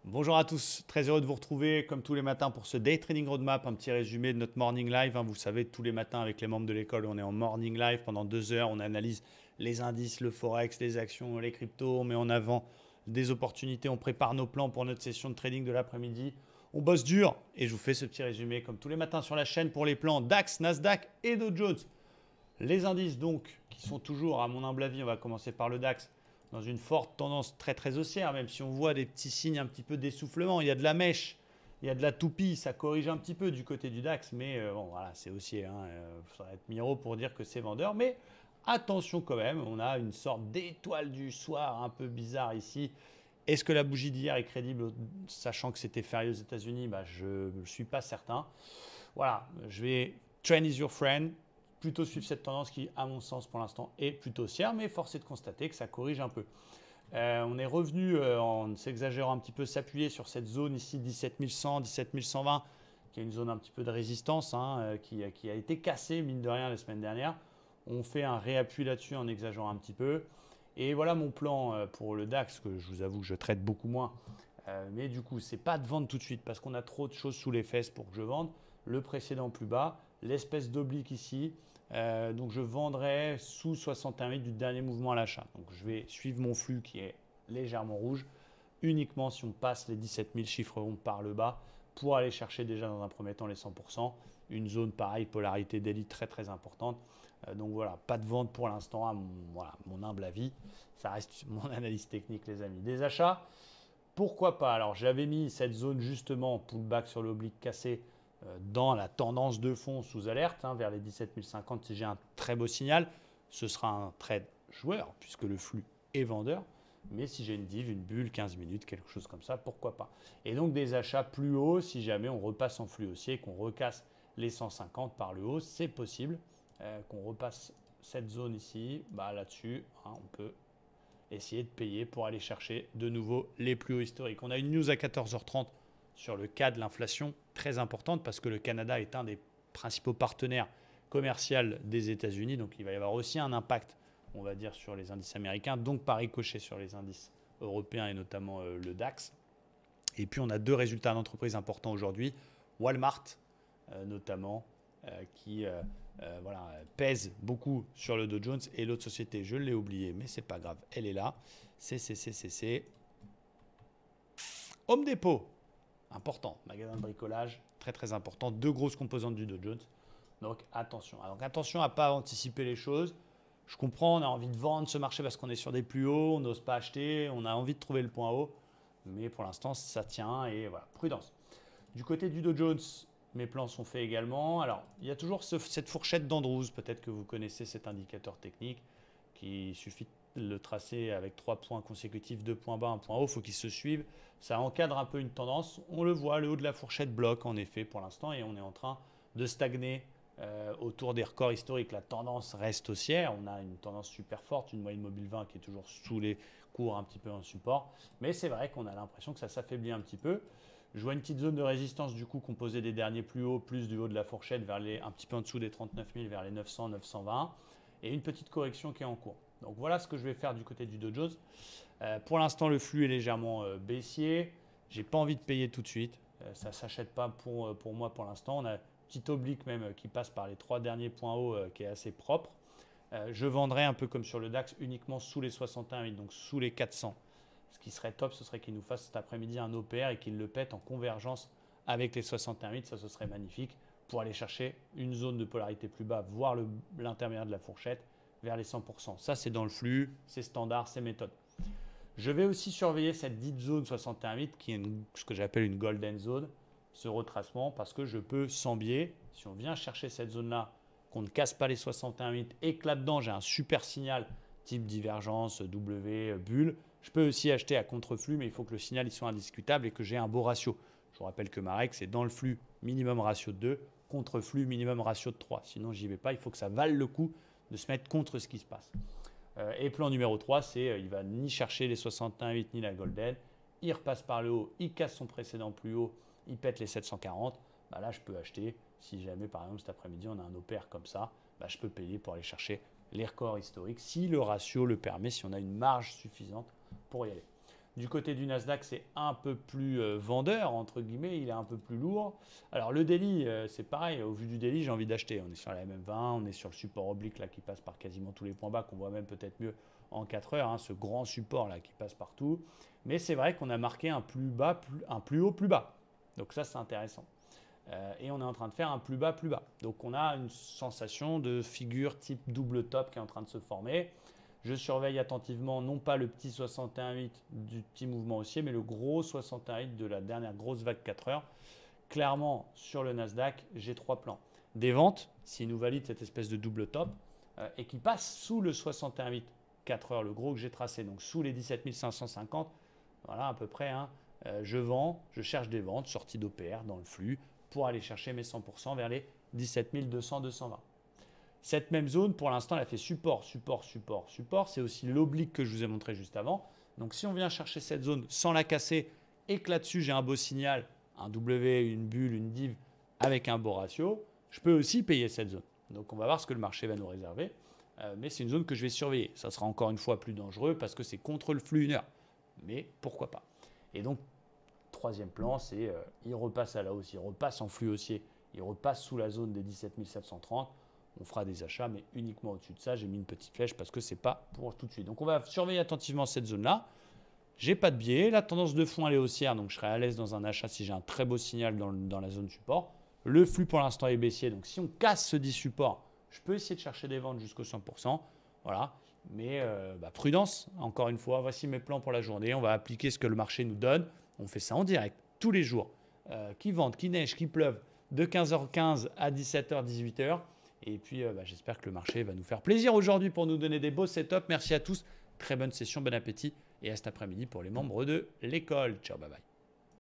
Bonjour à tous, très heureux de vous retrouver comme tous les matins pour ce Day Trading Roadmap, un petit résumé de notre morning live. Vous savez, tous les matins avec les membres de l'école, on est en morning live pendant 2 heures. On analyse les indices, le forex, les actions, les cryptos. On met en avant des opportunités, on prépare nos plans pour notre session de trading de l'après-midi. On bosse dur et je vous fais ce petit résumé comme tous les matins sur la chaîne pour les plans DAX, Nasdaq et Dow Jones. Les indices donc, qui sont toujours, à mon humble avis, on va commencer par le DAX, dans une forte tendance très très haussière, même si on voit des petits signes un petit peu d'essoufflement. Il y a de la mèche, il y a de la toupie, ça corrige un petit peu du côté du DAX, mais bon voilà, c'est haussier. Ça va être miro pour dire que c'est vendeur, mais attention quand même, on a une sorte d'étoile du soir un peu bizarre ici. Est-ce que la bougie d'hier est crédible, sachant que c'était férié aux États-Unis? Je ne suis pas certain. Voilà, je vais trend is your friend, plutôt suivre cette tendance qui, à mon sens, pour l'instant, est plutôt haussière, mais force est de constater que ça corrige un peu. On est revenu, en s'exagérant un petit peu, s'appuyer sur cette zone ici, 17 100, 17 120, qui est une zone un petit peu de résistance, qui a été cassée, mine de rien, la semaine dernière. On fait un réappui là-dessus en exagérant un petit peu. Et voilà mon plan pour le DAX, que je vous avoue que je traite beaucoup moins. Mais du coup, c'est pas de vendre tout de suite parce qu'on a trop de choses sous les fesses pour que je vende. Le précédent plus bas, l'espèce d'oblique ici. Donc je vendrai sous 61,8 du dernier mouvement à l'achat. Donc je vais suivre mon flux qui est légèrement rouge uniquement si on passe les 17 000 chiffres ronds par le bas pour aller chercher déjà dans un premier temps les 100%. Une zone pareille, polarité d'élite très très importante. Donc voilà, pas de vente pour l'instant à mon humble avis. Ça reste mon analyse technique les amis. Des achats, pourquoi pas? Alors j'avais mis cette zone justement, pullback sur l'oblique cassé, dans la tendance de fond sous alerte, vers les 17 050 si j'ai un très beau signal. Ce sera un trade joueur puisque le flux est vendeur. Mais si j'ai une div, une bulle, 15 minutes, quelque chose comme ça, pourquoi pas? Et donc des achats plus hauts si jamais on repasse en flux haussier et qu'on recasse les 150 par le haut, c'est possible qu'on repasse cette zone ici. Là-dessus, on peut essayer de payer pour aller chercher de nouveau les plus hauts historiques. On a une news à 14h30 sur le cas de l'inflation très importante parce que le Canada est un des principaux partenaires commerciaux des États-Unis. Donc il va y avoir aussi un impact, on va dire, sur les indices américains, donc par ricochet sur les indices européens et notamment le DAX. Et puis on a deux résultats d'entreprise importants aujourd'hui. Walmart, notamment, qui pèse beaucoup sur le Dow Jones, et l'autre société, je l'ai oublié, mais c'est pas grave, elle est là. C'est Home Depot, important, magasin de bricolage, très très important, deux grosses composantes du Dow Jones. Donc attention. Donc attention à ne pas anticiper les choses. Je comprends, on a envie de vendre ce marché parce qu'on est sur des plus hauts, on n'ose pas acheter, on a envie de trouver le point haut, mais pour l'instant ça tient et voilà, prudence. Du côté du Dow Jones, mes plans sont faits également. Alors, il y a toujours cette fourchette d'Andrews. Peut-être que vous connaissez cet indicateur technique qui suffit de le tracer avec 3 points consécutifs, 2 points bas, un point haut. Il faut qu'ils se suivent. Ça encadre un peu une tendance. On le voit, le haut de la fourchette bloque en effet pour l'instant et on est en train de stagner autour des records historiques. La tendance reste haussière. On a une tendance super forte, une moyenne mobile 20 qui est toujours sous les cours, un petit peu en support. Mais c'est vrai qu'on a l'impression que ça s'affaiblit un petit peu. Je vois une petite zone de résistance du coup composée des derniers plus hauts, plus du haut de la fourchette vers un petit peu en dessous des 39 000, vers les 900, 920, et une petite correction qui est en cours. Donc voilà ce que je vais faire du côté du Dow Jones. Pour l'instant, le flux est légèrement baissier. J'ai pas envie de payer tout de suite. Ça ne s'achète pas pour moi pour l'instant. On a un petit oblique même qui passe par les 3 derniers points hauts qui est assez propre. Je vendrai un peu comme sur le DAX uniquement sous les 61,8, donc sous les 400. Ce qui serait top, ce serait qu'il nous fasse cet après-midi un OPR et qu'il le pète en convergence avec les 61,8. Ça, ce serait magnifique pour aller chercher une zone de polarité plus bas, voire l'intermédiaire de la fourchette vers les 100%. Ça, c'est dans le flux, c'est standard, c'est méthode. Je vais aussi surveiller cette dite zone 61,8 qui est ce que j'appelle une golden zone, ce retracement, parce que je peux, sans biais, si on vient chercher cette zone-là, qu'on ne casse pas les 61,8 et que là-dedans j'ai un super signal type divergence, W, bulle, je peux aussi acheter à contre-flux, mais il faut que le signal il soit indiscutable et que j'ai un beau ratio. Je vous rappelle que ma règle, c'est dans le flux, minimum ratio de 2, contre-flux, minimum ratio de 3. Sinon, j'y vais pas. Il faut que ça vaille le coup de se mettre contre ce qui se passe. Et plan numéro 3, c'est il va ni chercher les 61,8 ni la golden. Il repasse par le haut, il casse son précédent plus haut, il pète les 740. Là, je peux acheter. Si jamais, par exemple, cet après-midi, on a un OPR comme ça, je peux payer pour aller chercher les records historiques si le ratio le permet, si on a une marge suffisante pour y aller. Du côté du Nasdaq, c'est un peu plus vendeur, entre guillemets, il est un peu plus lourd. Alors le daily, c'est pareil, au vu du daily, j'ai envie d'acheter. On est sur la MM20, on est sur le support oblique là, qui passe par quasiment tous les points bas, qu'on voit même peut-être mieux en 4 heures, hein, ce grand support là qui passe partout. Mais c'est vrai qu'on a marqué un plus bas, un plus haut, plus bas. Donc ça, c'est intéressant. Et on est en train de faire un plus bas, plus bas. Donc on a une sensation de figure type double top qui est en train de se former. Je surveille attentivement non pas le petit 61,8 du petit mouvement haussier, mais le gros 61,8 de la dernière grosse vague 4 heures. Clairement, sur le Nasdaq, j'ai 3 plans. Des ventes, s'il nous valide cette espèce de double top, et qui passe sous le 61,8 4 heures, le gros que j'ai tracé, donc sous les 17 550, voilà à peu près, hein, je vends, je cherche des ventes, sorties d'OPR dans le flux, pour aller chercher mes 100% vers les 17 200, 220. Cette même zone, pour l'instant, elle a fait support, support, support, support. C'est aussi l'oblique que je vous ai montré juste avant. Donc, si on vient chercher cette zone sans la casser et que là-dessus, j'ai un beau signal, un W, une bulle, une div avec un beau ratio, je peux aussi payer cette zone. Donc, on va voir ce que le marché va nous réserver. Mais c'est une zone que je vais surveiller. Ça sera encore une fois plus dangereux parce que c'est contre le flux 1 heure. Mais pourquoi pas. Et donc, troisième plan, c'est il repasse à la hausse, il repasse en flux haussier, il repasse sous la zone des 17 730. On fera des achats, mais uniquement au-dessus de ça. J'ai mis une petite flèche parce que ce n'est pas pour tout de suite. Donc, on va surveiller attentivement cette zone-là. Je n'ai pas de biais. La tendance de fond, elle est haussière. Donc, je serai à l'aise dans un achat si j'ai un très beau signal dans la zone support. Le flux, pour l'instant, est baissier. Donc, si on casse ce dit support, je peux essayer de chercher des ventes jusqu'au 100%. Voilà. Mais prudence, encore une fois. Voici mes plans pour la journée. On va appliquer ce que le marché nous donne. On fait ça en direct, tous les jours. Qu'il vente, qu'il neige, qu'il pleuve, de 15h15 à 17h, 18h. Et puis, j'espère que le marché va nous faire plaisir aujourd'hui pour nous donner des beaux setups. Merci à tous. Très bonne session, bon appétit. Et à cet après-midi pour les membres de l'école. Ciao, bye bye.